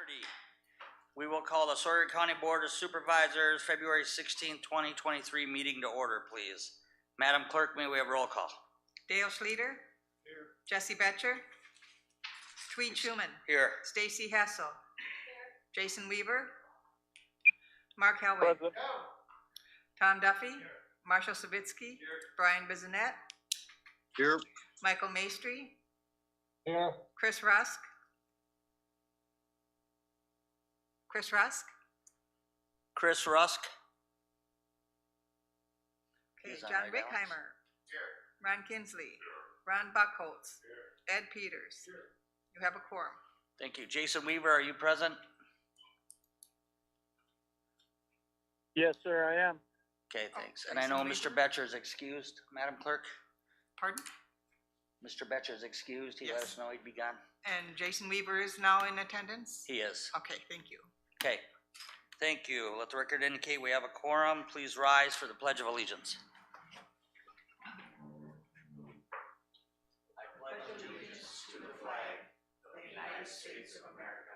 4D. We will call the Sawyer County Board of Supervisors February 16, 2023 meeting to order, please. Madam Clerk, may we have roll call? Dale Schlueter. Here. Jesse Betcher. Tweed Schumann. Here. Stacy Hessel. Here. Jason Weaver. Mark Helwig. Present. Tom Duffy. Here. Marshall Savitsky. Here. Brian Bizinet. Here. Michael Maestri. Here. Chris Rusk. Chris Rusk. Chris Rusk. Okay, He's on John my balance. Rickheimer. Here. Ron Kinsley. Here. Ron Buckholz. Here. Ed Peters. Here. You have a quorum. Thank you. Jason Weaver, are you present? Yes, sir, I am. Okay, thanks. Oh, And I know Jason Mr. Betcher is excused, Madam Clerk. Pardon? Mr. Betcher is excused. He let Yes. us know he'd be gone. And Jason Weaver is now in attendance? He is. Okay, thank you. Okay. Thank you. Let the record indicate we have a quorum. Please rise for the Pledge of Allegiance. I pledge allegiance to the flag of the United States of America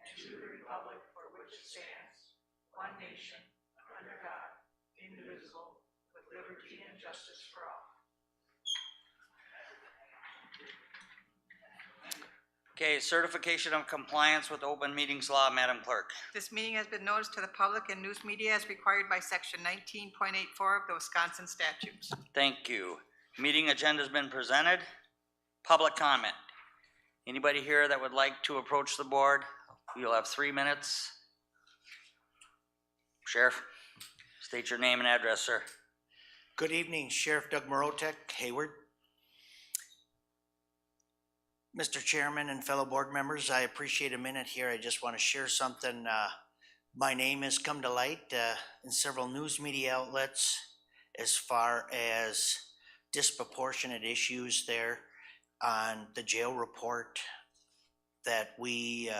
and to the republic for which it stands, one nation, under God, indivisible, with liberty and justice for all. Okay, certification of compliance with open meetings law, Madam Clerk. This meeting has been noticed to the public and news media as required by section 19.84 of the Wisconsin statutes. Thank you. Meeting agenda has been presented. Public comment. Anybody here that would like to approach the board? You'll have 3 minutes. Sheriff, state your name and address, sir. Good evening, Sheriff Doug Morotek, Hayward. Mr. Chairman and fellow board members, I appreciate a minute here. I just want to share something. My name has come to light in several news media outlets as far as disproportionate issues there on the jail report that we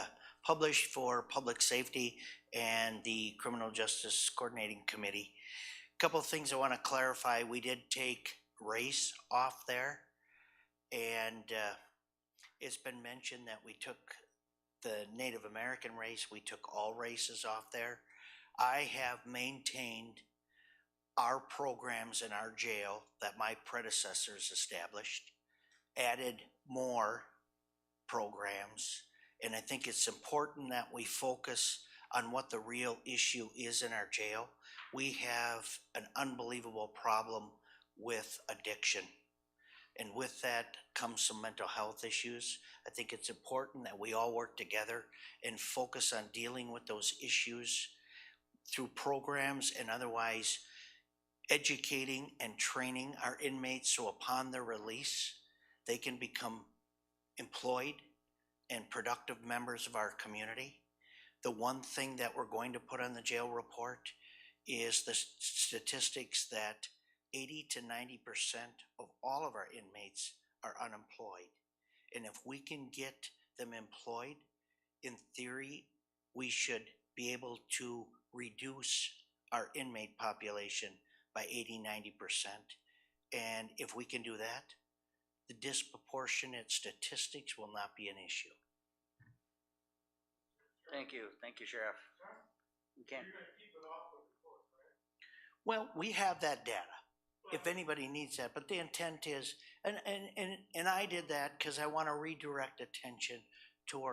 published for public safety and the Criminal Justice Coordinating Committee. A couple of things I want to clarify. We did take race off there, and it's been mentioned that we took the Native American race, we took all races off there. I have maintained our programs in our jail that my predecessors established, added more programs, and I think it's important that we focus on what the real issue is in our jail. We have an unbelievable problem with addiction. And with that comes some mental health issues. I think it's important that we all work together and focus on dealing with those issues through programs and otherwise educating and training our inmates so upon their release, they can become employed and productive members of our community. The one thing that we're going to put on the jail report is the statistics that 80 to 90% of all of our inmates are unemployed. And if we can get them employed, in theory, we should be able to reduce our inmate population by 80, 90%. And if we can do that, the disproportionate statistics will not be an issue. Thank you. Thank you, Sheriff. You can. Well, we have that data, if anybody needs that, but the intent is, and I did that because I want to redirect attention to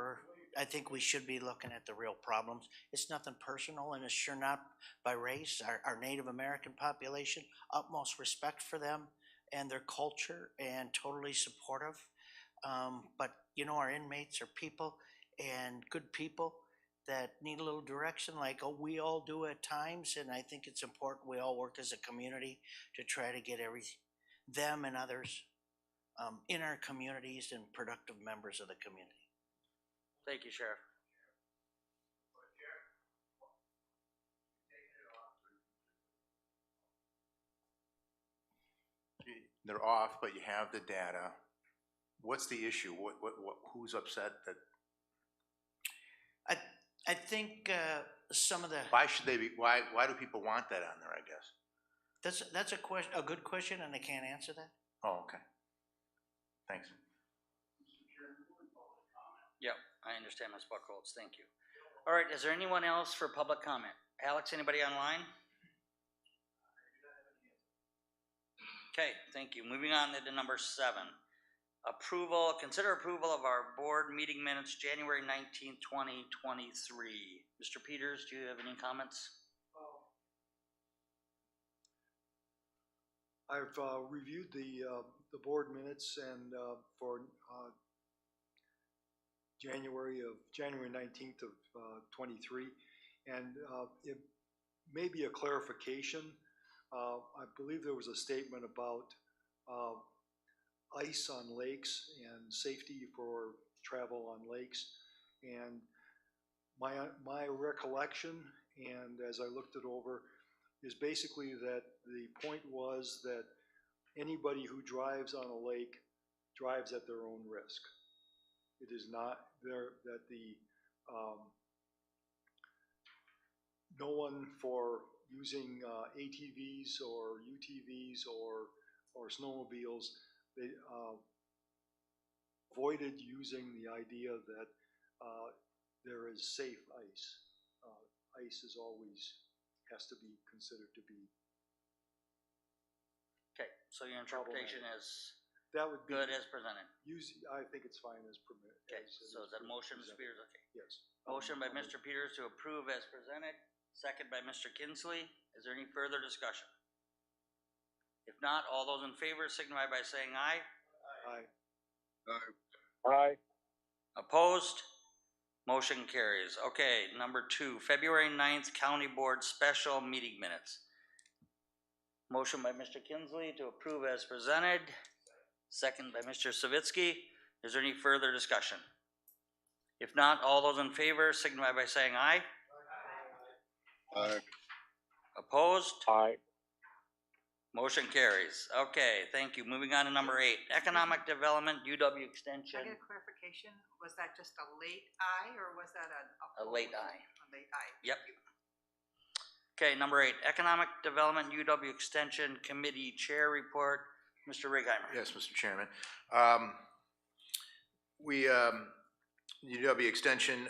I think we should be looking at the real problems. It's nothing personal, and it's sure not by race. Our Native American population, utmost respect for them and their culture, and totally supportive. But you know, our inmates are people, and good people that need a little direction, like we all do at times. And I think it's important we all work as a community to try to get them and others in our communities and productive members of the community. Thank you, Sheriff. They're off, but you have the data. What's the issue? Who's upset that? I think some of the Why should they be? Why do people want that on there? I guess that's a good question, and I can't answer that. Oh, okay. Thanks. Yep. I understand, Ms. Buckholz, thank you. All right, is there anyone else for public comment? Alex, anybody online? Okay, thank you. Moving on to number 7. Consider approval of our board meeting minutes, January 19th, 2023. Mr. Peters, do you have any comments? I've reviewed the board minutes and for January 19th of 23, and it may be a clarification. I believe there was a statement about ice on lakes and safety for travel on lakes, and my recollection, and as I looked it over, is basically that the point was that anybody who drives on a lake drives at their own risk. It is not there that no one for using ATVs or UTVs or snowmobiles, they avoided using the idea that there is safe ice. Ice is always has to be considered to be. Okay, so your interpretation is That would be good as presented. I think it's fine as permitted. Okay, so is that motion, Mr. Peters? Okay. Yes. Motion by Mr. Peters to approve as presented, second by Mr. Kinsley. Is there any further discussion? If not, all those in favor signify by saying aye. Aye. Aye. Opposed? Motion carries. Okay, number 2, February 9th County Board Special Meeting Minutes. Motion by Mr. Kinsley to approve as presented, second by Mr. Savitsky. Is there any further discussion? If not, all those in favor signify by saying aye. Aye. Opposed? Aye. Motion carries. Okay, thank you. Moving on to number 8, Economic Development, UW Extension. I get a clarification, was that just a late aye, or was that A late aye. A late aye. Yep. Okay, number 8, Economic Development, UW Extension Committee Chair Report. Mr. Righeimer. Yes, Mr. Chairman. UW Extension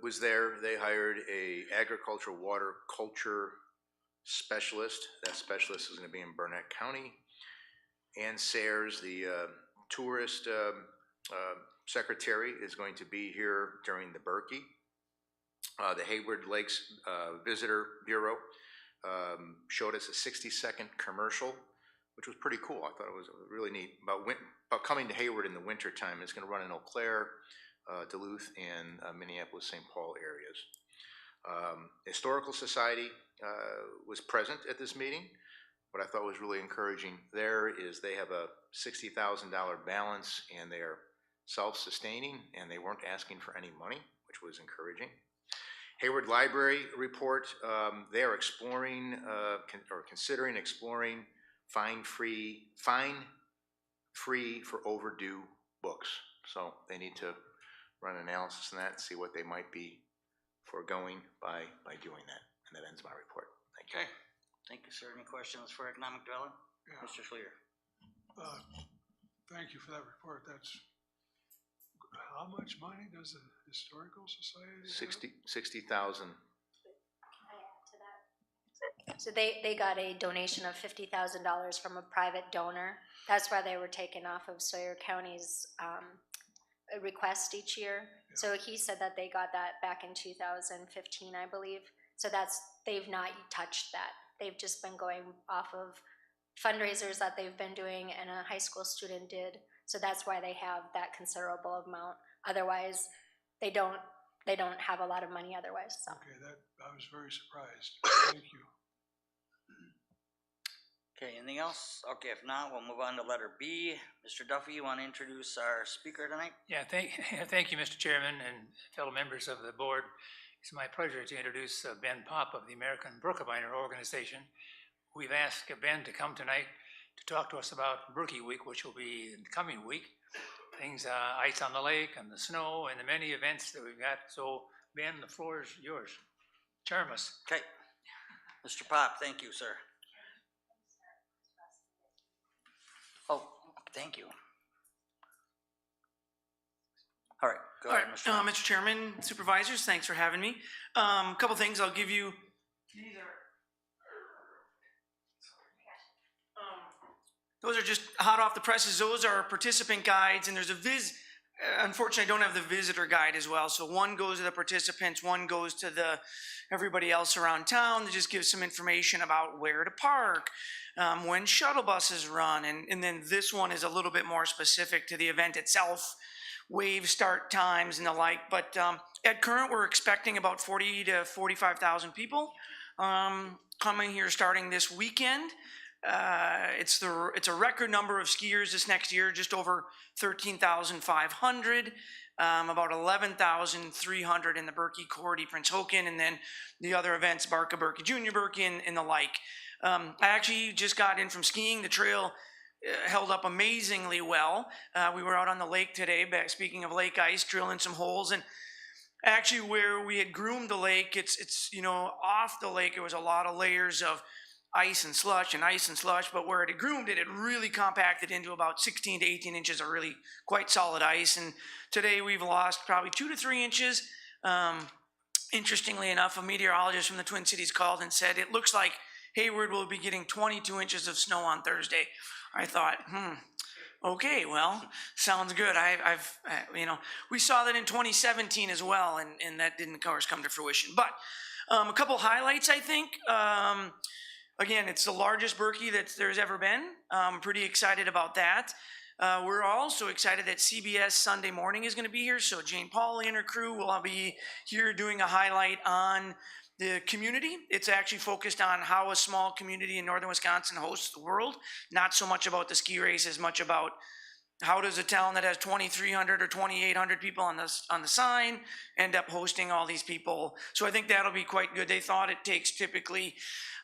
was there. They hired a agricultural water culture specialist. That specialist is going to be in Burnett County. Ann Sayers, the tourist secretary, is going to be here during the Berkey. The Hayward Lakes Visitor Bureau showed us a 60-second commercial, which was pretty cool. I thought it was really neat about coming to Hayward in the winter time. It's going to run in Eau Claire, Duluth, and Minneapolis, St. Paul areas. Historical Society was present at this meeting. What I thought was really encouraging there is they have a $60,000 balance, and they are self-sustaining, and they weren't asking for any money, which was encouraging. Hayward Library report, they are exploring or considering exploring fine-free for overdue books. So they need to run an analysis on that and see what they might be foregoing by doing that. And that ends my report. Thank you. Okay, thank you, sir. Any questions for Economic Development? Yeah. Mr. Schlier. Thank you for that report. That's, how much money does the Historical Society have? 60,000. So they got a donation of $50,000 from a private donor. That's why they were taken off of Sawyer County's request each year. Yeah. So he said that they got that back in 2015, I believe. So they've not touched that. They've just been going off of fundraisers that they've been doing and a high school student did. So that's why they have that considerable amount. Otherwise, they don't have a lot of money otherwise. So. Okay, I was very surprised. Thank you. Okay, anything else? Okay, if not, we'll move on to letter B. Mr. Duffy, you want to introduce our speaker tonight? Yeah, thank you, Mr. Chairman and fellow members of the board. It's my pleasure to introduce Ben Popp of the American Brookaviner Organization. We've asked Ben to come tonight to talk to us about Brookie Week, which will be in the coming week. Things, ice on the lake and the snow and the many events that we've got. So, Ben, the floor is yours. Charm us. Okay. Mr. Popp, thank you, sir. Oh, thank you. All right, go All ahead, right, Mr. Ryan. Mr. Chairman, Supervisors, thanks for having me. Couple things I'll give you. These are, those are just hot off the presses. Those are participant guides, and there's a unfortunately, I don't have the visitor guide as well. So one goes to the participants, one goes to everybody else around town that just gives some information about where to park, when shuttle buses run, and then this one is a little bit more specific to the event itself, wave start times and the like. But at current, we're expecting about 40 to 45,000 people coming here starting this weekend. It's a record number of skiers this next year, just over 13,500, about 11,300 in the Berkey, Cordy, Prince Hoken, and then the other events, Barca, Berkey, Junior Berkey, and the like. I actually just got in from skiing. The trail held up amazingly well. We were out on the lake today, speaking of lake ice, drilling some holes, and actually where we had groomed the lake, it's off the lake, it was a lot of layers of ice and slush, but where it had groomed it, it really compacted into about 16 to 18 inches of really quite solid ice. And today we've lost probably 2 to 3 inches. Interestingly enough, a meteorologist from the Twin Cities called and said, it looks like Hayward will be getting 22 inches of snow on Thursday. I thought, okay, well, sounds good. We saw that in 2017 as well, and that didn't, of course, come to fruition. But a couple highlights, I think. Again, it's the largest Berkey that there's ever been. I'm pretty excited about that. We're also excited that CBS Sunday Morning is going to be here. So Jane Pauley and her crew will be here doing a highlight on the community. It's actually focused on how a small community in northern Wisconsin hosts the world. Not so much about the ski race as much about how does a town that has 2,300 or 2,800 people on the sign end up hosting all these people. So I think that'll be quite good. They thought it takes typically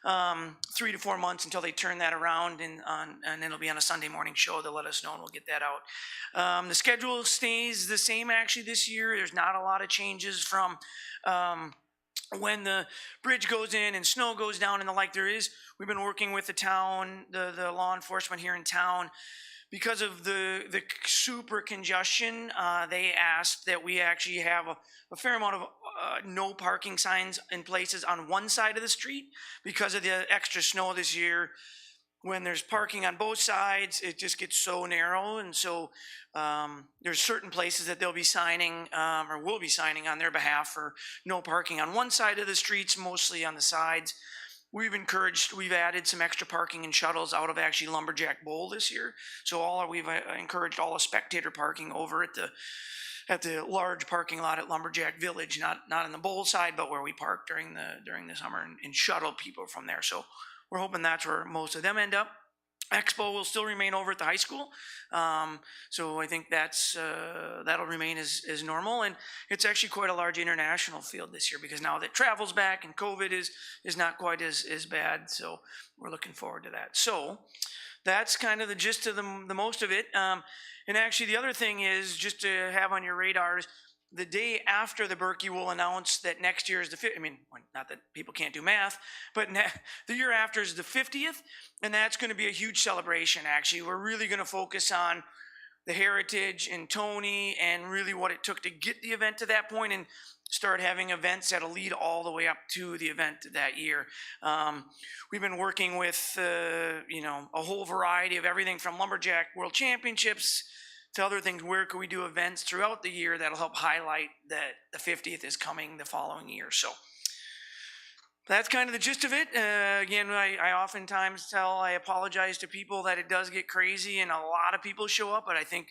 3 to 4 months until they turn that around, and it'll be on a Sunday morning show. They'll let us know and we'll get that out. The schedule stays the same actually this year. There's not a lot of changes from when the bridge goes in and snow goes down and the like. We've been working with the town, the law enforcement here in town. Because of the super congestion, they asked that we actually have a fair amount of no parking signs in places on one side of the street. Because of the extra snow this year, when there's parking on both sides, it just gets so narrow. And so there's certain places that they'll be signing or will be signing on their behalf for no parking on one side of the streets, mostly on the sides. We've added some extra parking and shuttles out of actually Lumberjack Bowl this year. So we've encouraged all the spectator parking over at the large parking lot at Lumberjack Village, not on the bowl side, but where we park during the summer and shuttle people from there. So we're hoping that's where most of them end up. Expo will still remain over at the high school. So I think that'll remain as normal. And it's actually quite a large international field this year because now that travel's back and COVID is not quite as bad. So we're looking forward to that. So that's kind of the gist of the most of it. And actually the other thing is just to have on your radars, the day after the Berkey will announce that next year is not that people can't do math, but the year after is the 50th, and that's going to be a huge celebration, actually. We're really going to focus on the heritage and Tony and really what it took to get the event to that point and start having events that'll lead all the way up to the event that year. We've been working with, a whole variety of everything from Lumberjack World Championships to other things. Where could we do events throughout the year that'll help highlight that the 50th is coming the following year? So that's kind of the gist of it. Again, I oftentimes I apologize to people that it does get crazy and a lot of people show up, but I think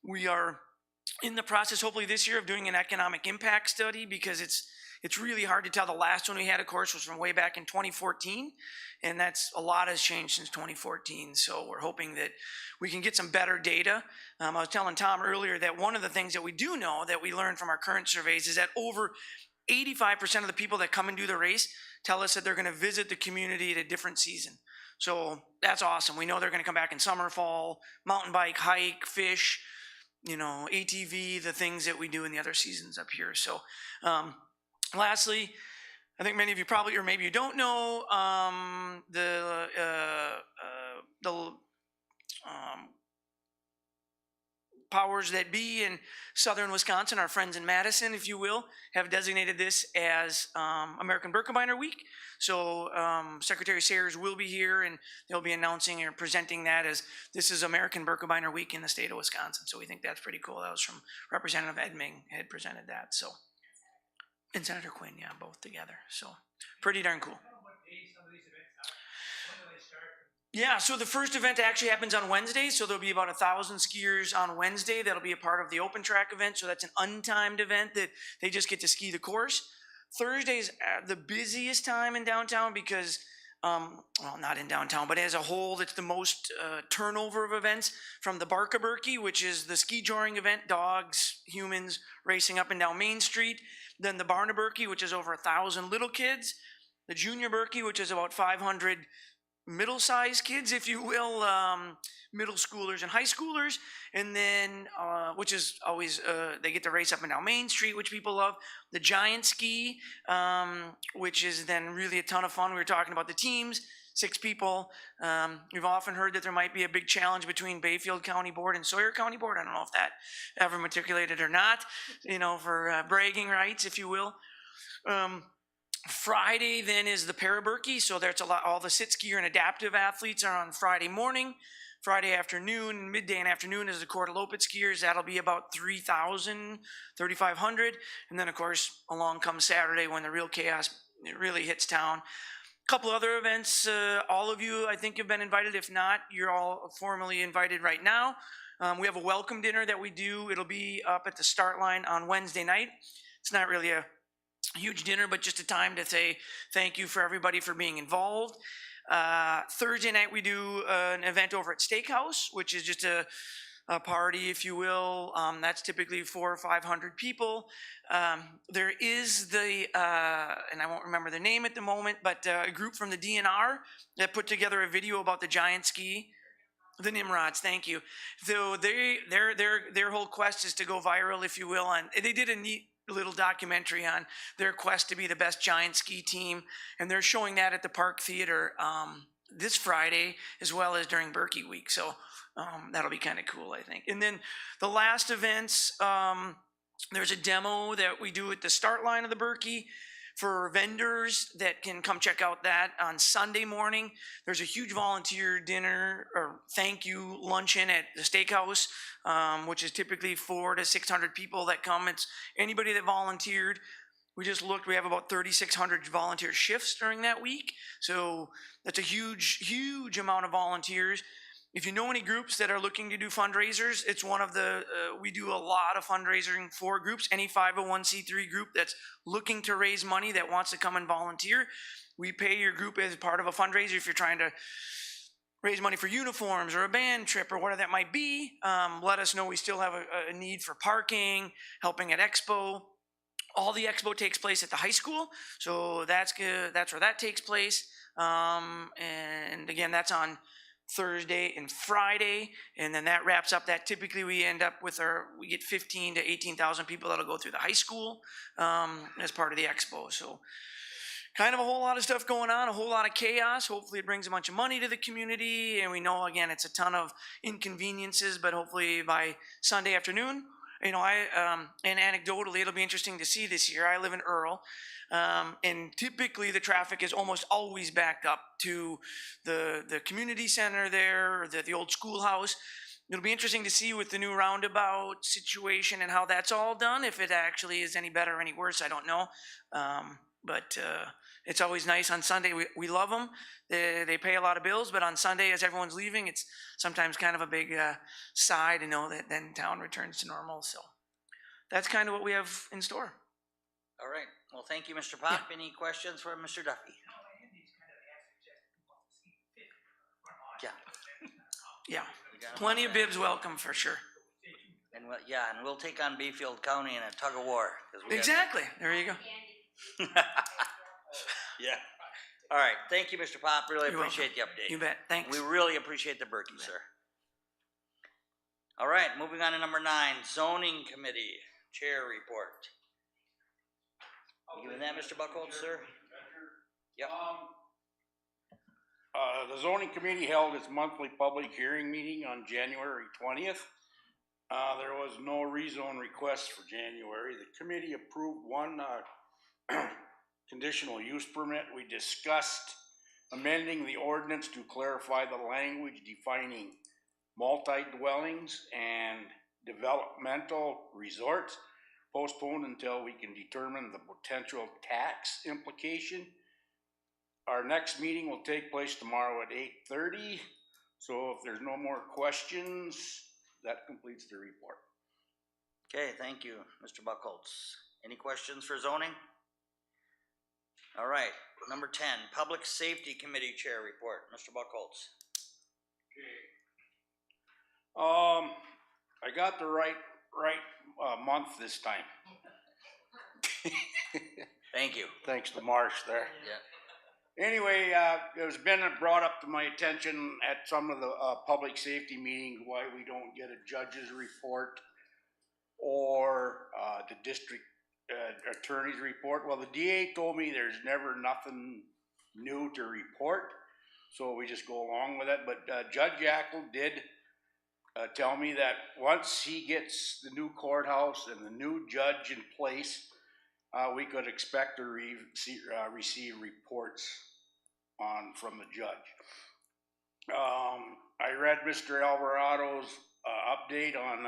we are in the process, hopefully this year, of doing an economic impact study because it's really hard to tell. The last one we had, of course, was from way back in 2014, and a lot has changed since 2014. So we're hoping that we can get some better data. I was telling Tom earlier that one of the things that we do know that we learned from our current surveys is that over 85% of the people that come and do the race tell us that they're going to visit the community at a different season. So that's awesome. We know they're going to come back in summer, fall, mountain bike, hike, fish, ATV, the things that we do in the other seasons up here. So lastly, I think many of you probably, or maybe you don't know, the powers that be in southern Wisconsin, our friends in Madison, if you will, have designated this as American Birkebeiner Week. So Secretary Sayers will be here, and they'll be announcing or presenting that as this is American Birkebeiner Week in the state of Wisconsin. So we think that's pretty cool. That was from Representative Edming had presented that. So, and Senator Quinn, yeah, both together. So pretty darn cool. Yeah, so the first event actually happens on Wednesday, so there'll be about 1,000 skiers on Wednesday. That'll be a part of the open track event, so that's an untimed event that they just get to ski the course. Thursday's the busiest time in downtown because, well, not in downtown, but as a whole, it's the most turnover of events from the Barkaberki, which is the ski joring event, dogs, humans racing up and down Main Street. Then the Barnaberki, which is over 1,000 little kids. The Junior Berkey, which is about 500 middle-sized kids, if you will, middle schoolers and high schoolers, and then which is always they get to race up and down Main Street, which people love. The giant ski, which is then really a ton of fun. We were talking about the teams, 6 people. We've often heard that there might be a big challenge between Bayfield County Board and Sawyer County Board. I don't know if that ever matriculated or not, you know, for bragging rights, if you will. Friday then is the Paraberkey, so there's a lot. All the sit skier and adaptive athletes are on Friday morning. Friday afternoon, midday and afternoon is the Cordelopit skiers. That'll be about 3,000, 3,500. And then, of course, along comes Saturday when the real chaos really hits town. A couple other events. All of you, I think, have been invited. If not, you're all formally invited right now. We have a welcome dinner that we do. It'll be up at the start line on Wednesday night. It's not really a huge dinner, but just a time to say thank you for everybody for being involved. Thursday night we do an event over at Steakhouse, which is just a party, if you will. That's typically 400 or 500 people. There is the, and I won't remember the name at the moment, but a group from the DNR that put together a video about the giant ski. The Nimrods, thank you. So their whole quest is to go viral, if you will. And they did a neat little documentary on their quest to be the best giant ski team, and they're showing that at the Park Theater this Friday as well as during Berkey Week. So that'll be kind of cool, I think. And then the last events, there's a demo that we do at the start line of the Berkey for vendors that can come check out that on Sunday morning. There's a huge volunteer dinner or thank you luncheon at the Steakhouse, which is typically 400 to 600 people that come. It's anybody that volunteered. We just looked, we have about 3,600 volunteer shifts during that week. So that's a huge, huge amount of volunteers. If you know any groups that are looking to do fundraisers, it's one of the, we do a lot of fundraising for groups. Any 501c3 group that's looking to raise money that wants to come and volunteer, we pay your group as part of a fundraiser. If you're trying to raise money for uniforms or a band trip or whatever that might be, let us know. We still have a need for parking, helping at Expo. All the Expo takes place at the high school, so that's good. That's where that takes place. And again, that's on Thursday and Friday, and then that wraps up that. Typically we end up with we get 15 to 18,000 people that'll go through the high school as part of the Expo. So kind of a whole lot of stuff going on, a whole lot of chaos. Hopefully it brings a bunch of money to the community, and we know, again, it's a ton of inconveniences, but hopefully by Sunday afternoon, you know, and anecdotally, it'll be interesting to see this year. I live in Earl, and typically the traffic is almost always backed up to the community center there, or the old schoolhouse. It'll be interesting to see with the new roundabout situation and how that's all done. If it actually is any better or any worse, I don't know. But it's always nice on Sunday. We love them. They pay a lot of bills, but on Sunday, as everyone's leaving, it's sometimes kind of a big sigh to know that then town returns to normal. So that's kind of what we have in store. All right. Well, thank you, Mr. Pop. Any questions for Mr. Duffy? Yeah. Yeah. Plenty of bibs welcome for sure. And we'll take on Bayfield County in a tug of war. Exactly. There you go. Yeah. All right. Thank you, Mr. Pop. Really You're appreciate welcome. the update. You bet. Thanks. We really appreciate the Berkey, sir. All right. Moving on to number 9, Zoning Committee Chair Report. You giving that, Mr. Buckholz, sir? Yep. The zoning committee held its monthly public hearing meeting on January 20th. There was no rezone request for January. The committee approved one, conditional use permit. We discussed amending the ordinance to clarify the language defining multi-dwellings and developmental resorts, postponed until we can determine the potential tax implication. Our next meeting will take place tomorrow at 8:30. So if there's no more questions, that completes the report. Okay, thank you, Mr. Buckholz. Any questions for zoning? All right, number 10, Public Safety Committee Chair Report, Mr. Buckholz. I got the right month this time. Thank you. Thanks to Marsh there. Yeah. Anyway, it was been brought up to my attention at some of the public safety meetings why we don't get a judge's report or the district attorney's report. Well, the DA told me there's never nothing new to report, so we just go along with it. But Judge Yackel did tell me that once he gets the new courthouse and the new judge in place, we could expect to receive reports from the judge. I read Mr. Alvarado's update on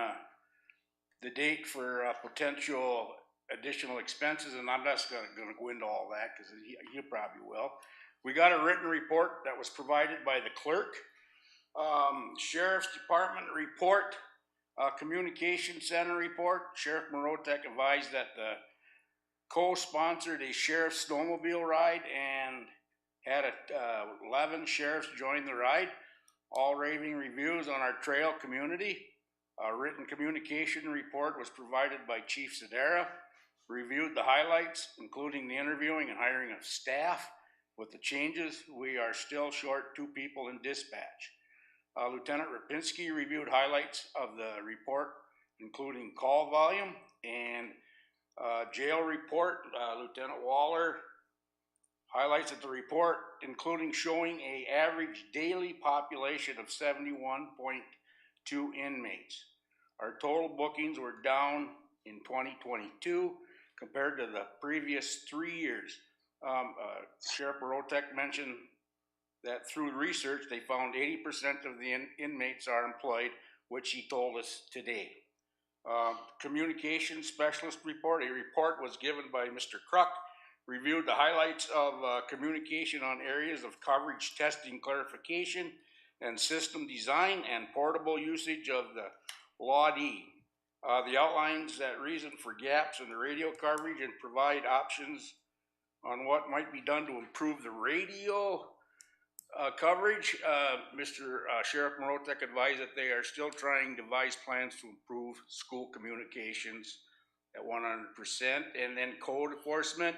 the date for potential additional expenses, and I'm not going to go into all that because he probably will. We got a written report that was provided by the clerk. Sheriff's Department report, Communication Center report. Sheriff Morotek advised that the co-sponsored a sheriff's snowmobile ride and had 11 sheriffs join the ride, all raving reviews on our trail community. A written communication report was provided by Chief Sedera, reviewed the highlights, including the interviewing and hiring of staff. With the changes, we are still short 2 people in dispatch. Lieutenant Rapinski reviewed highlights of the report, including call volume and jail report. Lieutenant Waller highlights of the report, including showing an average daily population of 71.2 inmates. Our total bookings were down in 2022 compared to the previous 3 years. Sheriff Morotek mentioned that through research, they found 80% of the inmates are employed, which he told us today. Communication specialist report, a report was given by Mr. Kruk, reviewed the highlights of communication on areas of coverage testing clarification and system design and portable usage of the LAW-D. The outlines that reason for gaps in the radio coverage and provide options on what might be done to improve the radio coverage. Mr. Sheriff Morotek advised that they are still trying to devise plans to improve school communications at 100%. And then code enforcement.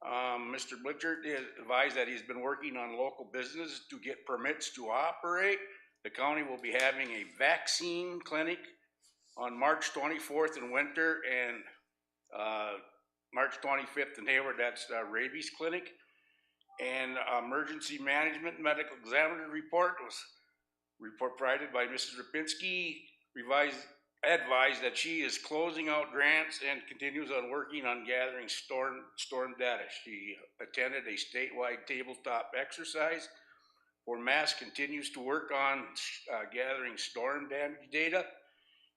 Mr. Butcher advised that he's been working on local business to get permits to operate. The county will be having a vaccine clinic on March 24th in Winter and March 25th in Hayward. That's rabies clinic. And emergency management medical examiner report was provided by Mrs. Rapinski, advised that she is closing out grants and continues on working on gathering storm data. She attended a statewide tabletop exercise where Mass continues to work on gathering storm damage data,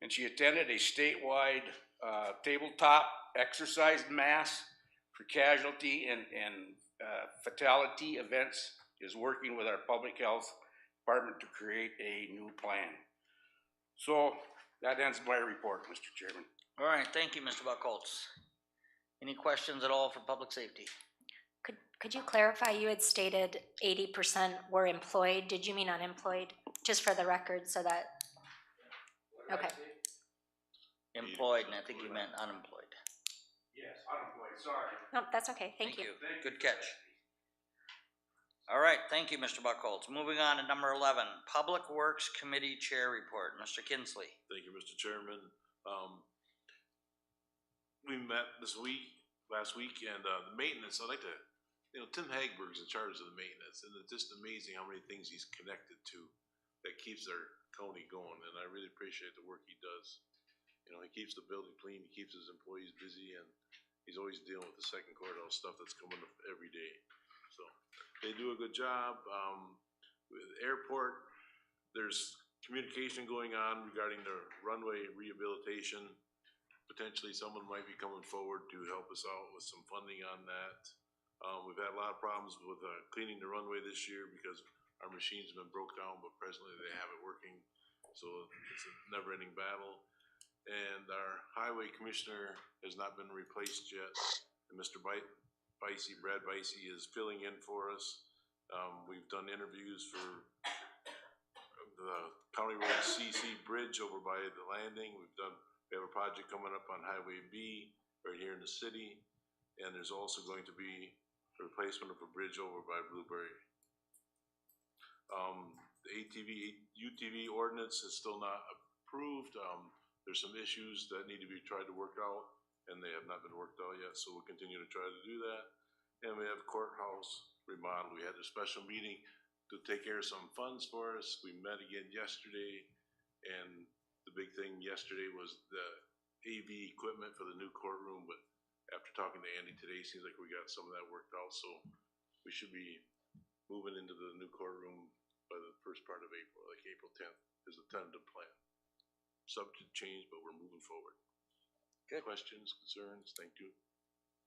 and she attended a statewide tabletop exercise Mass for casualty and fatality events, is working with our public health department to create a new plan. So that ends my report, Mr. Chairman. All right, thank you, Mr. Buckholz. Any questions at all for public safety? Could you clarify, you had stated 80% were employed, did you mean unemployed? Just for the record, so that, okay. Employed, and I think you meant unemployed. Yes, unemployed, sorry. No, that's okay, thank you. Good catch. All right, thank you, Mr. Buckholz. Moving on to number 11, Public Works Committee Chair Report. Mr. Kinsley. Thank you, Mr. Chairman. We met last week, and the maintenance, I'd like to, Tim Hagberg's in charge of the maintenance, and it's just amazing how many things he's connected to that keeps our Coney going, and I really appreciate the work he does. You know, he keeps the building clean, he keeps his employees busy, and he's always dealing with the second courthouse stuff that's coming up every day. So they do a good job. With the airport, there's communication going on regarding the runway rehabilitation. Potentially someone might be coming forward to help us out with some funding on that. We've had a lot of problems with cleaning the runway this year because our machines have been broke down, but presently they have it working. So it's a never-ending battle. And our highway commissioner has not been replaced yet. And Mr. Brad Bicey is filling in for us. We've done interviews for the County Road CC Bridge over by the landing. We have a project coming up on Highway B right here in the city. And there's also going to be a replacement of a bridge over by Blueberry. The UTV ordinance is still not approved. There's some issues that need to be tried to work out, and they have not been worked out yet, so we'll continue to try to do that. And we have courthouse remodel. We had a special meeting to take care of some funds for us. We met again yesterday, and the big thing yesterday was the AV equipment for the new courtroom, but after talking to Andy today, seems like we got some of that worked out, so we should be moving into the new courtroom by the first part of April, like April 10th is the tentative plan. Subject to change, but we're moving forward. Good. Questions, concerns? Thank you.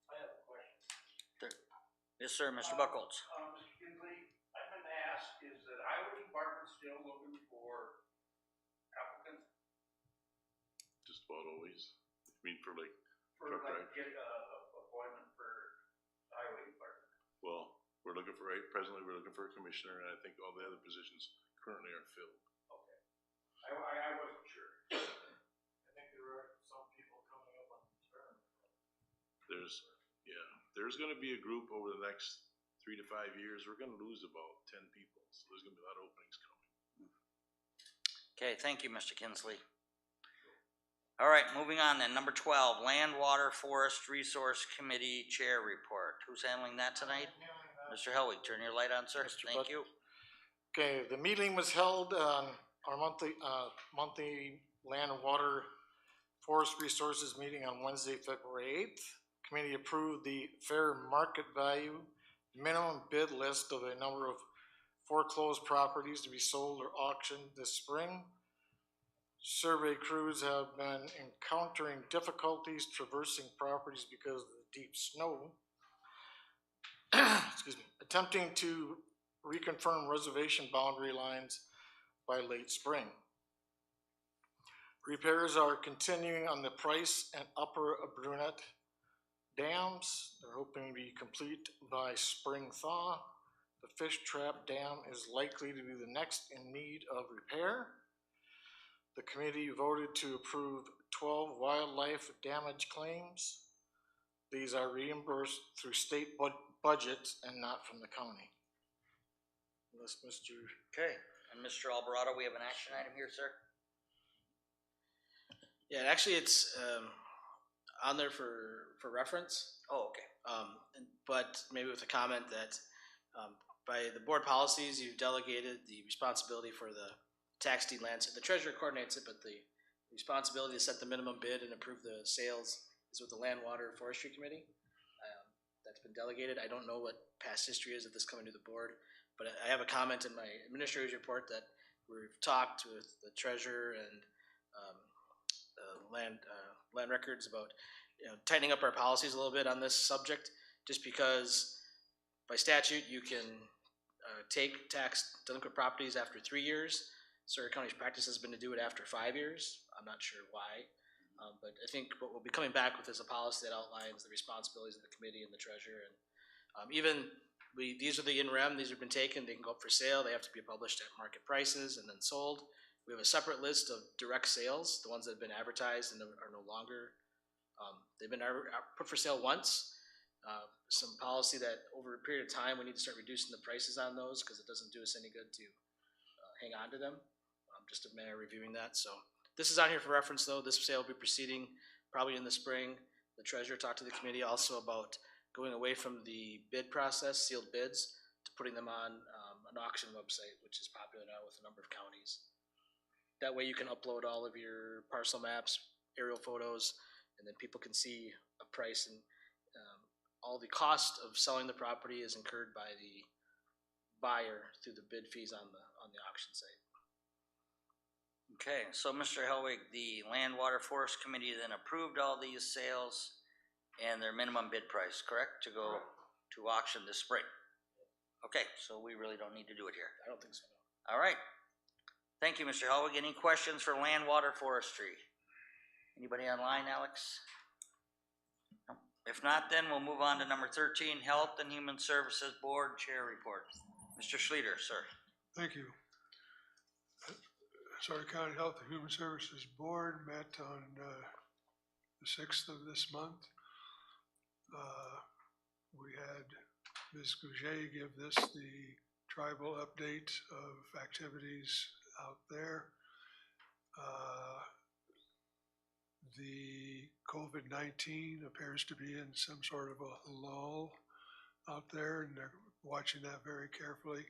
I have a question. Yes, sir, Mr. Buckles. Mr. Kinsley, I've been asked, is that highway department still looking for applicants Just about always. I mean, for like for truck like driver. get a appointment for the highway department? Well, we're looking for, presently we're looking for a commissioner, and I think all the other positions currently are filled. Okay. I wasn't sure. I think there are some people coming up on the term. There's gonna be a group over the next 3 to 5 years. We're gonna lose about 10 people, so there's gonna be a lot of openings coming. Okay, thank you, Mr. Kinsley. All right, moving on then, number 12, Land, Water, Forest Resource Committee Chair Report. Who's handling that tonight? Mr. Helwig, turn your light on, sir. Thank you. Okay, the meeting was held on our monthly Land and Water Forest Resources meeting on Wednesday, February 8th. Committee approved the fair market value minimum bid list of a number of foreclosed properties to be sold or auctioned this spring. Survey crews have been encountering difficulties traversing properties because of the deep snow. Excuse me, attempting to reconfirm reservation boundary lines by late spring. Repairs are continuing on the Price and Upper Brunet dams. They're hoping to be complete by spring thaw. The Fish Trap Dam is likely to be the next in need of repair. The committee voted to approve 12 wildlife damage claims. These are reimbursed through state budgets and not from the county. Unless Mr. Okay, and Mr. Alvarado, we have an action item here, sir. Yeah, actually it's on there for reference. Oh, okay. But maybe with a comment that by the board policies, you've delegated the responsibility for the tax deed lands. The treasurer coordinates it, but the responsibility to set the minimum bid and approve the sales is with the Land, Water, and Forestry Committee. That's been delegated. I don't know what past history is of this coming to the board, but I have a comment in my administrator's report that we've talked with the treasurer and land records about tightening up our policies a little bit on this subject, just because by statute you can take tax delinquent properties after 3 years. Sawyer County's practice has been to do it after 5 years. I'm not sure why, but I think what we'll be coming back with is a policy that outlines the responsibilities of the committee and the treasurer. And these are the in rem, these have been taken, they can go up for sale, they have to be published at market prices and then sold. We have a separate list of direct sales, the ones that have been advertised and are no longer, they've been put for sale once. Some policy that over a period of time, we need to start reducing the prices on those because it doesn't do us any good to hang on to them. Just a matter of reviewing that. So this is on here for reference though. This sale will be proceeding probably in the spring. The treasurer talked to the committee also about going away from the bid process, sealed bids, to putting them on an auction website, which is popular now with a number of counties. That way you can upload all of your parcel maps, aerial photos, and then people can see a price, and all the cost of selling the property is incurred by the buyer through the bid fees on the auction site. Okay, so Mr. Helwig, the Land, Water, Forest Committee then approved all these sales and their minimum bid price, correct, to go to auction this spring? Okay, so we really don't need to do it here. I don't think so. All right. Thank you, Mr. Helwig. Any questions for Land, Water, Forestry? Anybody online, Alex? No. If not, then we'll move on to number 13, Health and Human Services Board Chair Report. Mr. Schleter, sir. Thank you. Sawyer County Health and Human Services Board met on the 6th of this month. We had Ms. Gouget give this the tribal update of activities out there. The COVID-19 appears to be in some sort of a lull out there, and they're watching that very carefully.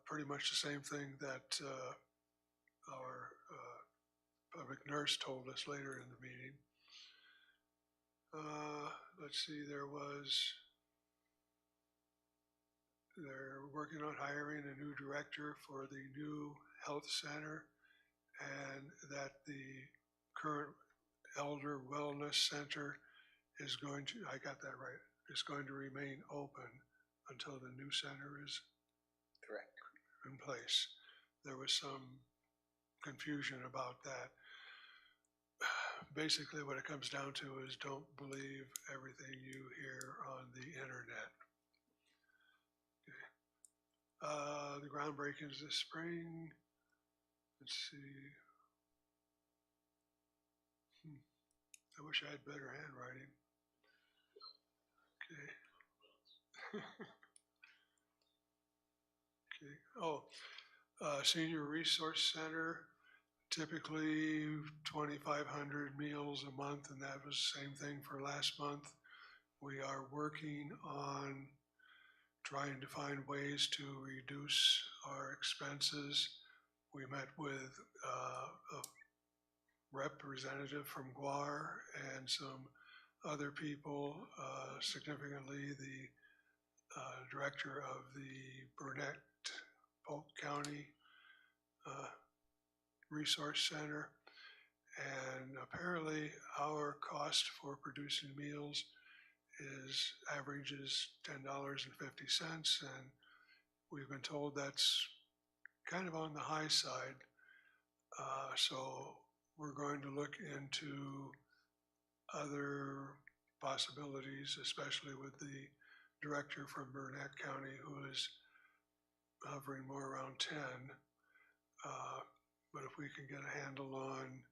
Pretty much the same thing that our public nurse told us later in the meeting. Let's see, they're working on hiring a new director for the new health center, and that the current elder wellness center is going to, I got that right, is going to remain open until the new center is correct in place. There was some confusion about that. Basically what it comes down to is don't believe everything you hear on the internet. Okay. The groundbreakings this spring. Let's see. I wish I had better handwriting. Okay. Okay. Senior Resource Center, typically 2,500 meals a month, and that was the same thing for last month. We are working on trying to find ways to reduce our expenses. We met with a representative from Guar and some other people, significantly the director of the Burnett Polk County Resource Center, and apparently our cost for producing meals averages $10.50, and we've been told that's kind of on the high side. So we're going to look into other possibilities, especially with the director from Burnett County, who is hovering more around 10. But if we can get a handle on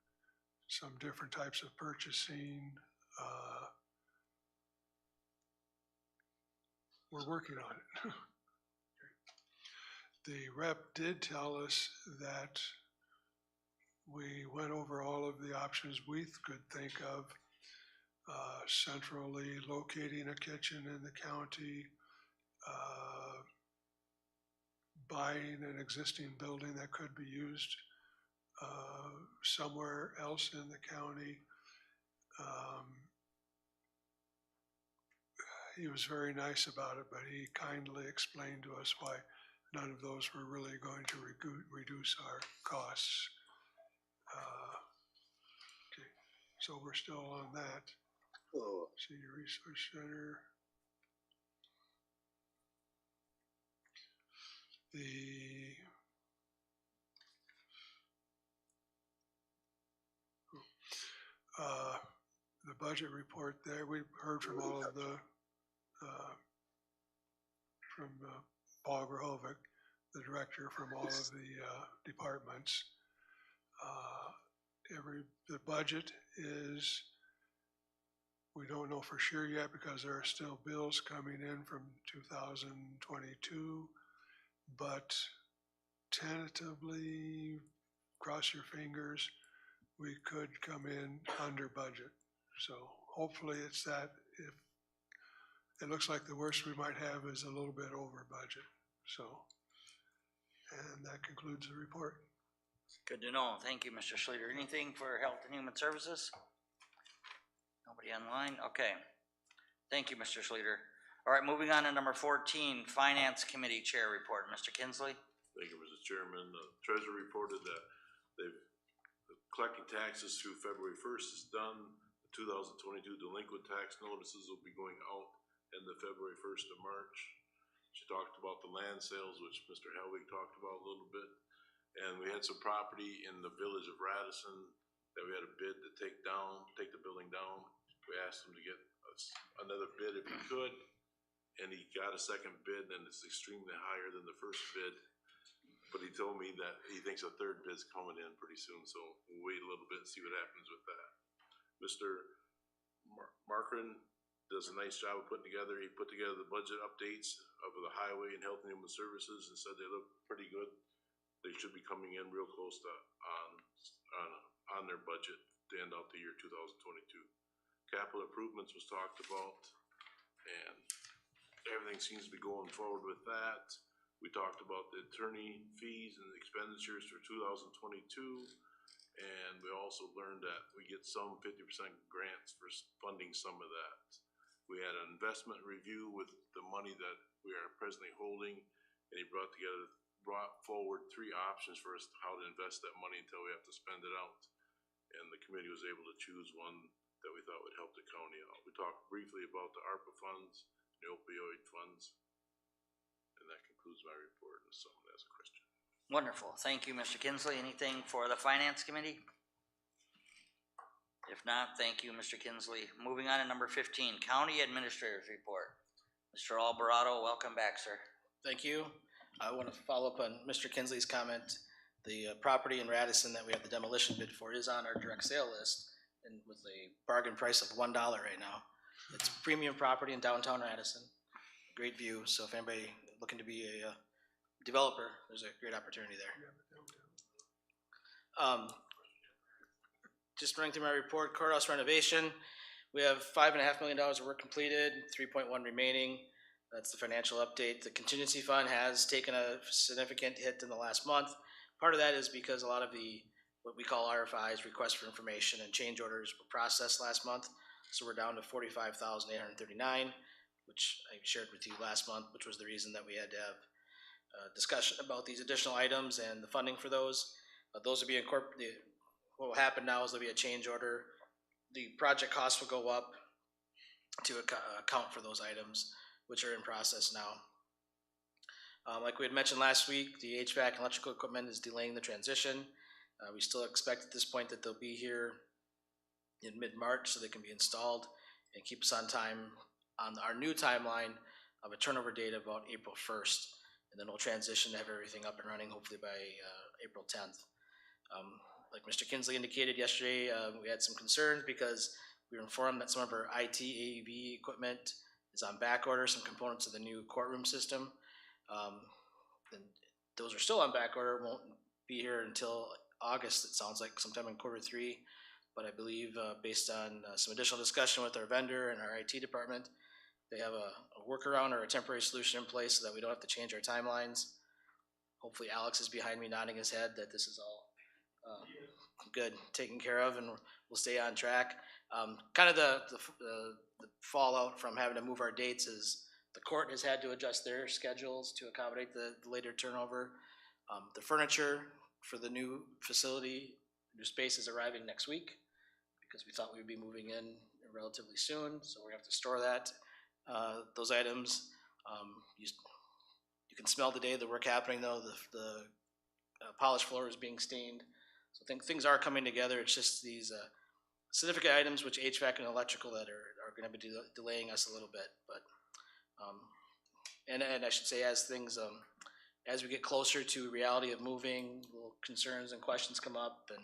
some different types of purchasing, we're working on it. The rep did tell us that we went over all of the options we could think of, centrally locating a kitchen in the county, buying an existing building that could be used somewhere else in the county. He was very nice about it, but he kindly explained to us why none of those were really going to reduce our costs. Okay, so we're still on that. Senior Resource Center. The budget report there, we heard from all of the, from Paul Grahovic, the director, from all of the departments. The budget is, we don't know for sure yet because there are still bills coming in from 2022, but tentatively, cross your fingers, we could come in under budget. So hopefully it's that. If it looks like the worst we might have is a little bit over budget. So, and that concludes the report. Good to know. Thank you, Mr. Schleter. Anything for Health and Human Services? Nobody online? Okay. Thank you, Mr. Schleter. All right, moving on to number 14, Finance Committee Chair Report. Mr. Kinsley? Thank you, Mr. Chairman. The treasurer reported that they've collecting taxes through February 1st is done. The 2022 delinquent tax notices will be going out in the February 1st of March. She talked about the land sales, which Mr. Helwig talked about a little bit. And we had some property in the village of Radisson that we had a bid to take the building down. We asked him to get another bid if he could, and he got a second bid, and it's extremely higher than the first bid. But he told me that he thinks a third bid's coming in pretty soon, so we'll wait a little bit and see what happens with that. Mr. Markren does a nice job of putting together, he put together the budget updates of the highway and health and human services and said they look pretty good. They should be coming in real close to on their budget to end out the year 2022. Capital improvements was talked about, and everything seems to be going forward with that. We talked about the attorney fees and expenditures for 2022, and we also learned that we get some 50% grants for funding some of that. We had an investment review with the money that we are presently holding, and he brought forward 3 options for us how to invest that money until we have to spend it out. And the committee was able to choose one that we thought would help the county out. We talked briefly about the ARPA funds, the opioid funds, and that concludes my report unless someone has a question. Wonderful. Thank you, Mr. Kinsley. Anything for the Finance Committee? If not, thank you, Mr. Kinsley. Moving on to number 15, County Administrator's Report. Mr. Alvarado, welcome back, sir. Thank you. I want to follow up on Mr. Kinsley's comment. The property in Radisson that we have the demolition bid for is on our direct sale list, and with a bargain price of $1 right now. It's premium property in downtown Radisson. Great view, so if anybody looking to be a developer, there's a great opportunity there. Just running through my report, courthouse renovation. We have $5.5 million of work completed, 3.1 remaining. That's the financial update. The contingency fund has taken a significant hit in the last month. Part of that is because a lot of what we call RFIs, requests for information, and change orders were processed last month. So we're down to $45,839, which I shared with you last month, which was the reason that we had to have a discussion about these additional items and the funding for those. Those will be incorporated. What will happen now is there'll be a change order. The project costs will go up to account for those items, which are in process now. Like we had mentioned last week, the HVAC and electrical equipment is delaying the transition. We still expect at this point that they'll be here in mid-March so they can be installed and keep us on time on our new timeline of a turnover date of about April 1st. And then we'll transition to have everything up and running hopefully by April 10th. Like Mr. Kinsley indicated yesterday, we had some concerns because we were informed that some of our IT AV equipment is on back order, some components of the new courtroom system. And those are still on back order, won't be here until August, it sounds like, sometime in Q3. But I believe based on some additional discussion with our vendor and our IT department, they have a workaround or a temporary solution in place so that we don't have to change our timelines. Hopefully Alex is behind me nodding his head that this is all good, taken care of, and we'll stay on track. Kind of the fallout from having to move our dates is the court has had to adjust their schedules to accommodate the later turnover. The furniture for the new facility, new space is arriving next week because we thought we'd be moving in relatively soon, so we have to store that. Those items, you can smell the day the work happening though. The polished floor is being stained. So I think things are coming together. It's just these significant items, which HVAC and electrical, that are going to be delaying us a little bit. But and I should say, as things as we get closer to reality of moving, little concerns and questions come up, and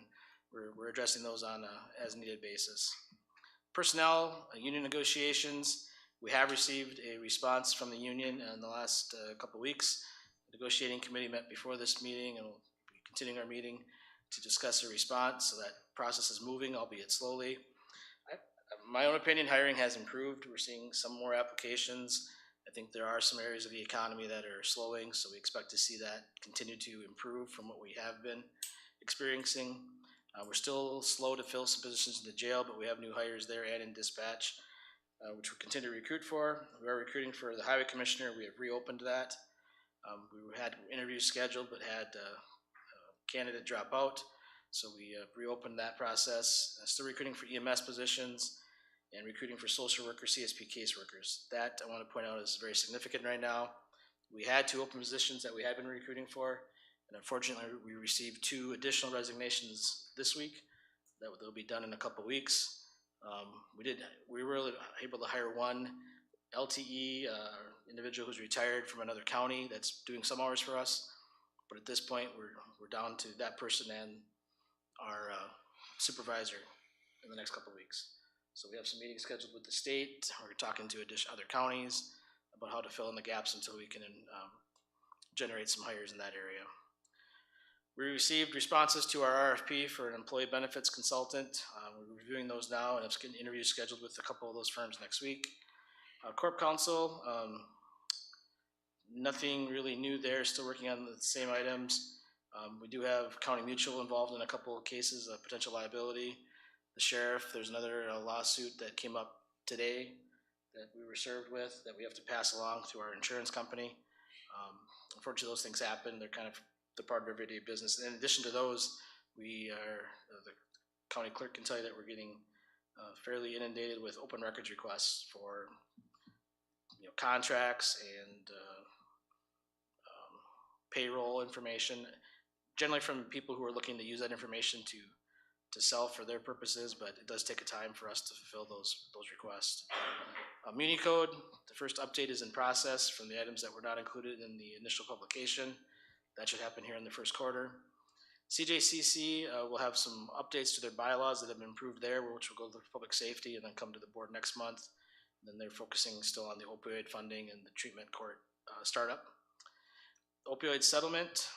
we're addressing those on a as needed basis. Personnel, union negotiations. We have received a response from the union in the last couple of weeks. The negotiating committee met before this meeting, and we'll be continuing our meeting to discuss a response. So that process is moving, albeit slowly. In my own opinion, hiring has improved. We're seeing some more applications. I think there are some areas of the economy that are slowing, so we expect to see that continue to improve from what we have been. experiencing. We're still slow to fill some positions in the jail, but we have new hires there and in dispatch, which we continue to recruit for. We are recruiting for the highway commissioner. We have reopened that. We had interviews scheduled, but had a candidate drop out. So we reopened that process. Still recruiting for EMS positions and recruiting for social workers, CSP caseworkers. That I want to point out is very significant right now. We had 2 open positions that we had been recruiting for, and unfortunately we received 2 additional resignations this week. They'll be done in a couple weeks. We were able to hire 1 LTE individual who's retired from another county that's doing some hours for us. But at this point, we're down to that person and our supervisor in the next couple of weeks. So we have some meetings scheduled with the state. We're talking to other counties about how to fill in the gaps until we can generate some hires in that area. We received responses to our RFP for an employee benefits consultant. We're reviewing those now and have interviews scheduled with a couple of those firms next week. Corp Counsel, nothing really new there, still working on the same items. We do have County Mutual involved in a couple of cases of potential liability. The sheriff, there's another lawsuit that came up today that we were served with that we have to pass along to our insurance company. Unfortunately, those things happen. They're kind of the part of everyday business. In addition to those, we are, the county clerk can tell you that we're getting fairly inundated with open records requests for contracts and payroll information, generally from people who are looking to use that information to sell for their purposes, but it does take a time for us to fulfill those requests. Muni Code, the first update is in process from the items that were not included in the initial publication. That should happen here in the first quarter. CJCC will have some updates to their bylaws that have been improved there, which will go to public safety and then come to the board next month. And then they're focusing still on the opioid funding and the treatment court startup. Opioid settlement,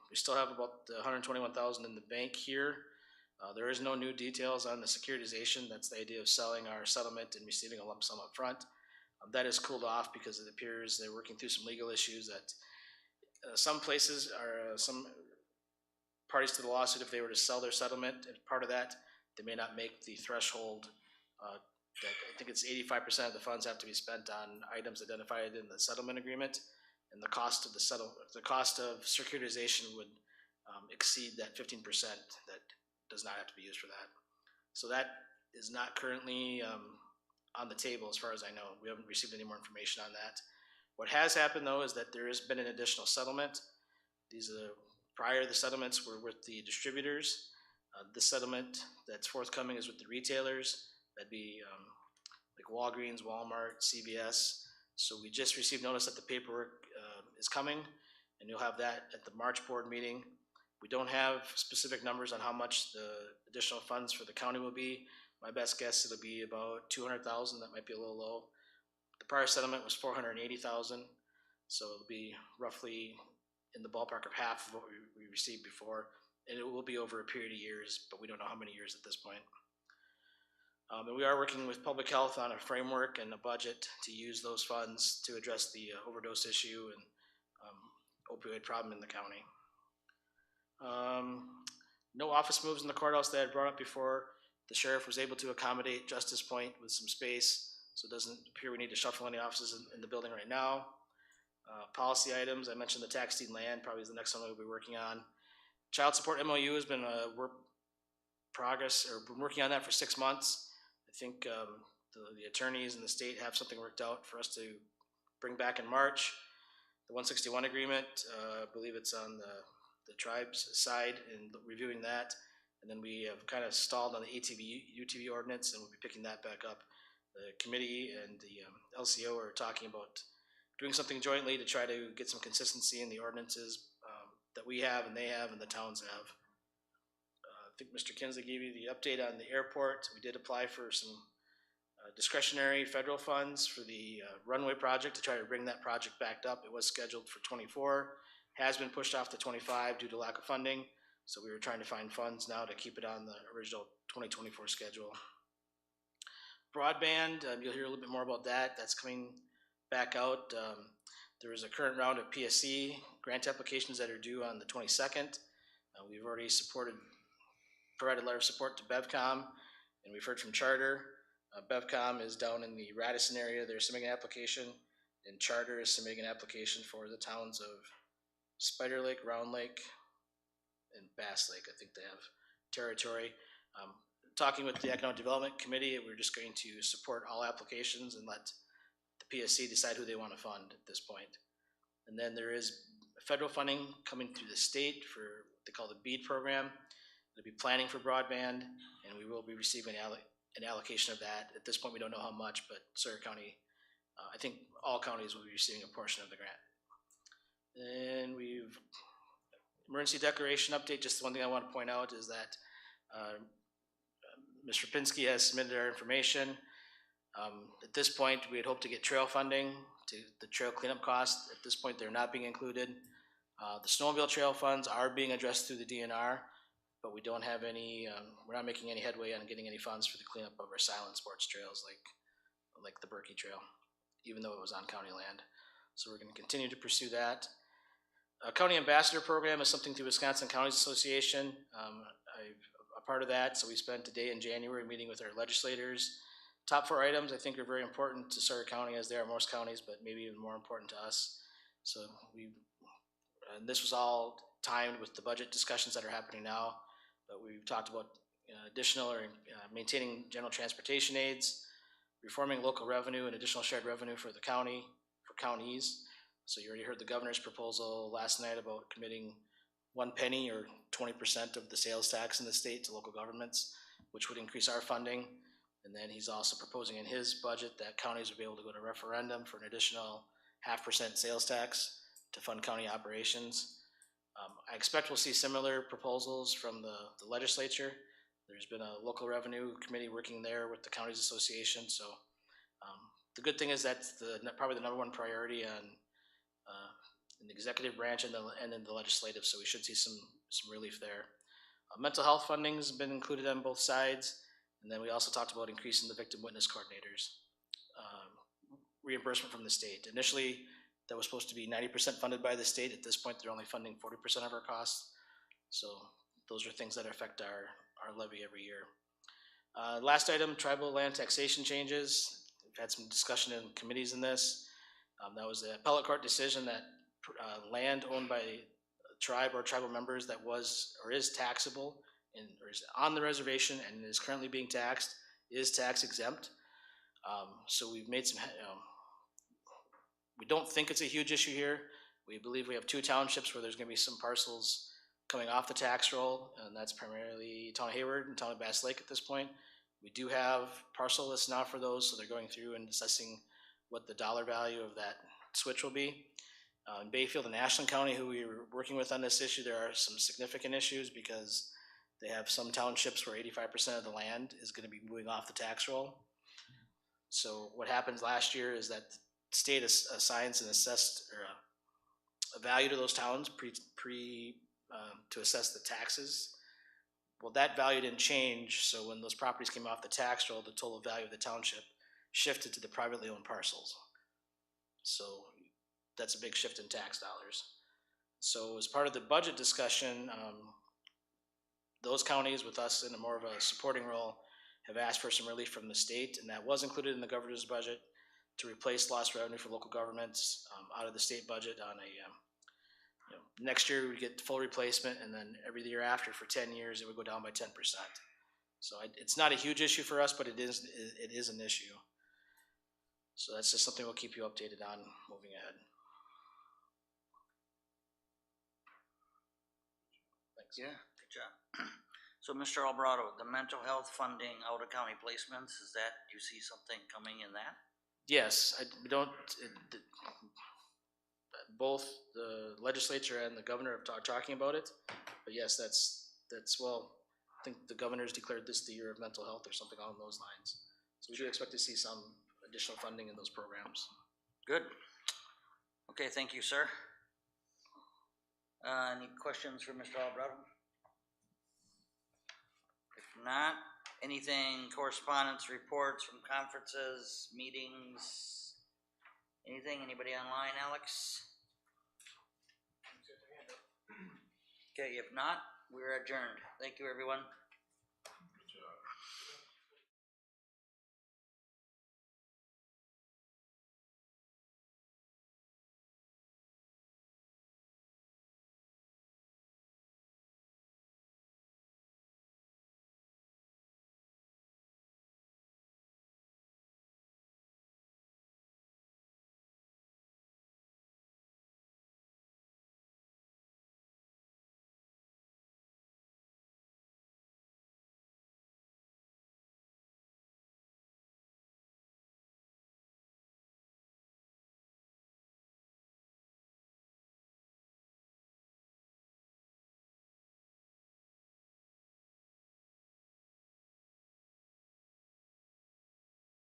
we still have about $121,000 in the bank here. There is no new details on the securitization. That's the idea of selling our settlement and receiving a lump sum up front. That has cooled off because it appears they're working through some legal issues that some places are, some parties to the lawsuit, if they were to sell their settlement, and part of that, they may not make the threshold. I think it's 85% of the funds have to be spent on items identified in the settlement agreement, and the cost of the cost of securitization would exceed that 15% that does not have to be used for that. So that is not currently on the table as far as I know. We haven't received any more information on that. What has happened though is that there has been an additional settlement. These are prior, the settlements were with the distributors. The settlement that's forthcoming is with the retailers. That'd be like Walgreens, Walmart, CVS. So we just received notice that the paperwork is coming, and you'll have that at the March board meeting. We don't have specific numbers on how much the additional funds for the county will be. My best guess, it'll be about 200,000. That might be a little low. The prior settlement was 480,000, so it'll be roughly in the ballpark of half of what we received before, and it will be over a period of years, but we don't know how many years at this point. And we are working with public health on a framework and a budget to use those funds to address the overdose issue and opioid problem in the county. No office moves in the courthouse that I had brought up before. The sheriff was able to accommodate Justice Point with some space, so it doesn't appear we need to shuffle any offices in the building right now. Policy items, I mentioned the tax deed land, probably is the next one we'll be working on. Child support MOU has been a work progress, or been working on that for 6 months. I think the attorneys in the state have something worked out for us to bring back in March. The 161 agreement, I believe it's on the tribe's side and reviewing that. And then we have kind of stalled on the UTV ordinance, and we'll be picking that back up. The committee and the LCO are talking about doing something jointly to try to get some consistency in the ordinances that we have and they have and the towns have. I think Mr. Kinsley gave you the update on the airport. We did apply for some discretionary federal funds for the runway project to try to bring that project back up. It was scheduled for 24, has been pushed off to 25 due to lack of funding. So we were trying to find funds now to keep it on the original 2024 schedule. Broadband, you'll hear a little bit more about that. That's coming back out. There is a current round of PSC grant applications that are due on the 22nd. We've already provided a letter of support to BevCom, and we've heard from Charter. BevCom is down in the Radisson area. They're submitting an application, and Charter is submitting an application for the towns of Spider Lake, Round Lake, and Bass Lake. I think they have territory. Talking with the Economic Development Committee, we're just going to support all applications and let the PSC decide who they want to fund at this point. And then there is federal funding coming through the state for what they call the BEAD program. It'll be planning for broadband, and we will be receiving an allocation of that. At this point, we don't know how much, but Sawyer County, I think all counties will be receiving a portion of the grant. And emergency declaration update, just one thing I want to point out is that Mr. Pinsky has submitted our information. At this point, we had hoped to get trail funding to the trail cleanup costs. At this point, they're not being included. The snowmobile trail funds are being addressed through the DNR, but we don't have any, we're not making any headway on getting any funds for the cleanup of our silent sports trails like the Berkey Trail, even though it was on county land. So we're going to continue to pursue that. County Ambassador Program is something through Wisconsin Counties Association. I'm a part of that, so we spent a day in January meeting with our legislators. Top 4 items I think are very important to Sawyer County, as they are most counties, but maybe even more important to us. So and this was all timed with the budget discussions that are happening now, but we've talked about additional or maintaining general transportation aids, reforming local revenue and additional shared revenue for the county, for counties. So you already heard the governor's proposal last night about committing 1 penny or 20% of the sales tax in the state to local governments, which would increase our funding. And then he's also proposing in his budget that counties would be able to go to referendum for an additional 0.5% sales tax to fund county operations. I expect we'll see similar proposals from the legislature. There's been a local revenue committee working there with the counties association. So the good thing is that's probably the #1 priority in the executive branch and in the legislative. So we should see some relief there. Mental health funding has been included on both sides. And then we also talked about increasing the victim witness coordinators, reimbursement from the state. Initially, that was supposed to be 90% funded by the state. At this point, they're only funding 40% of our costs. So those are things that affect our levy every year. Last item, tribal land taxation changes. We've had some discussion in committees in this. That was the appellate court decision that land owned by a tribe or tribal members that was or is taxable or is on the reservation and is currently being taxed is tax exempt. So we've made some, we don't think it's a huge issue here. We believe we have 2 townships where there's gonna be some parcels coming off the tax roll, and that's primarily Town of Hayward and Town of Bass Lake at this point. We do have parcel lists now for those, so they're going through and assessing what the dollar value of that switch will be. In Bayfield and Ashland County, who we were working with on this issue, there are some significant issues because they have some townships where 85% of the land is going to be moving off the tax roll. So what happens last year is that the state assigns an assessed or a value to those towns to assess the taxes. Well, that value didn't change, so when those properties came off the tax roll, the total value of the township shifted to the privately owned parcels. So that's a big shift in tax dollars. So as part of the budget discussion, those counties with us in more of a supporting role have asked for some relief from the state, and that was included in the governor's budget to replace lost revenue for local governments out of the state budget on a, next year we get full replacement, and then every year after for 10 years it would go down by 10%. So it's not a huge issue for us, but it is an issue. So that's just something we'll keep you updated on moving ahead. Thanks. Yeah, good job. So Mr. Alvarado, the mental health funding out of county placements, do you see something coming in that? Yes, both the legislature and the governor are talking about it, but yes, that's well, I think the governor's declared this the year of mental health or something along those lines. So we do expect to see some additional funding in those programs. Good. Okay, thank you, sir. Any questions for Mr. Alvarado? If not, anything, correspondence, reports from conferences, meetings, anything? Anybody online, Alex? Okay, if not, We're adjourned. Thank you, everyone.